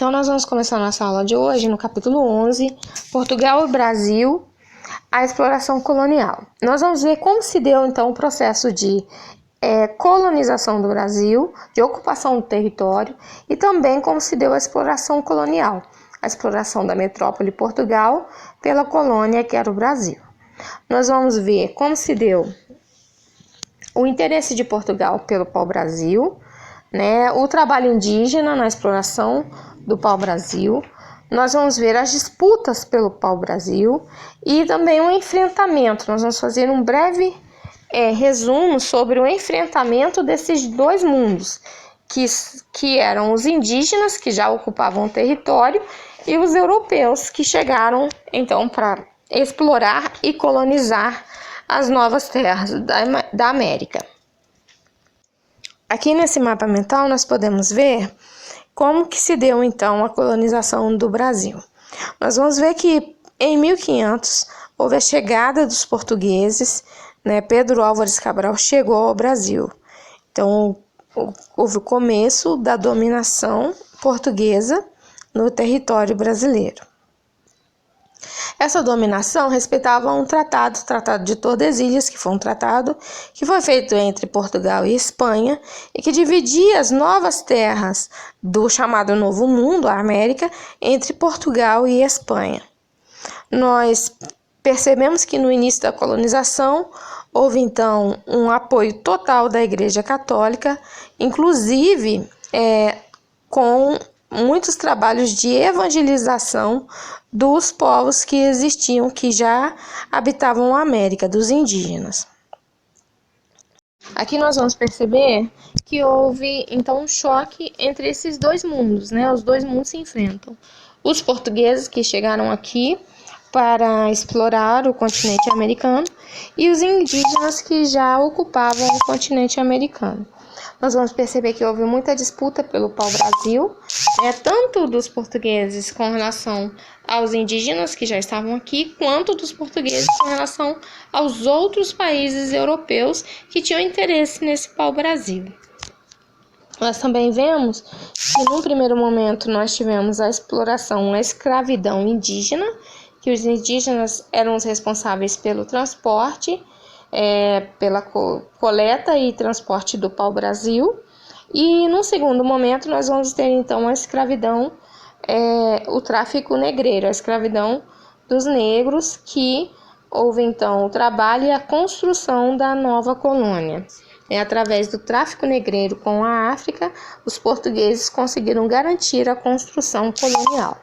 Então, nós vamos começar nossa aula de hoje no capítulo 11, Portugal e Brasil, a exploração colonial. Nós vamos ver como se deu, então, o processo de colonização do Brasil, de ocupação do território, e também como se deu a exploração colonial, a exploração da metrópole Portugal pela colônia que era o Brasil. Nós vamos ver como se deu o interesse de Portugal pelo pau-brasil, o trabalho indígena na exploração do pau-brasil. Nós vamos ver as disputas pelo pau-brasil e também o enfrentamento. Nós vamos fazer um breve resumo sobre o enfrentamento desses dois mundos, que eram os indígenas, que já ocupavam o território, e os europeus, que chegaram então para explorar e colonizar as novas terras da América. Aqui nesse mapa mental nós podemos ver como que se deu então a colonização do Brasil. Nós vamos ver que em 1500 houve a chegada dos portugueses, Pedro Álvares Cabral chegou ao Brasil. Então houve o começo da dominação portuguesa no território brasileiro. Essa dominação respeitava um tratado, o Tratado de Tordesilhas, que foi um tratado que foi feito entre Portugal e Espanha e que dividia as novas terras do chamado Novo Mundo, a América, entre Portugal e Espanha. Nós percebemos que no início da colonização houve então um apoio total da Igreja Católica, inclusive com muitos trabalhos de evangelização dos povos que existiam, que já habitavam a América, dos indígenas. Aqui nós vamos perceber que houve então um choque entre esses dois mundos, Os dois mundos se enfrentam. Os portugueses que chegaram aqui para explorar o continente americano e os indígenas que já ocupavam o continente americano. Nós vamos perceber que houve muita disputa pelo pau-brasil, tanto dos portugueses com relação aos indígenas que já estavam aqui, quanto dos portugueses com relação aos outros países europeus que tinham interesse nesse pau-brasil. Nós também vemos que, num primeiro momento, nós tivemos a exploração, a escravidão indígena, que os indígenas eram os responsáveis pelo transporte, pela coleta e transporte do pau-brasil. E, num segundo momento, nós vamos ter, então, a escravidão, o tráfico negreiro, a escravidão dos negros, que houve, então, o trabalho e a construção da nova colônia. Através do tráfico negreiro com a África, os portugueses conseguiram garantir a construção colonial.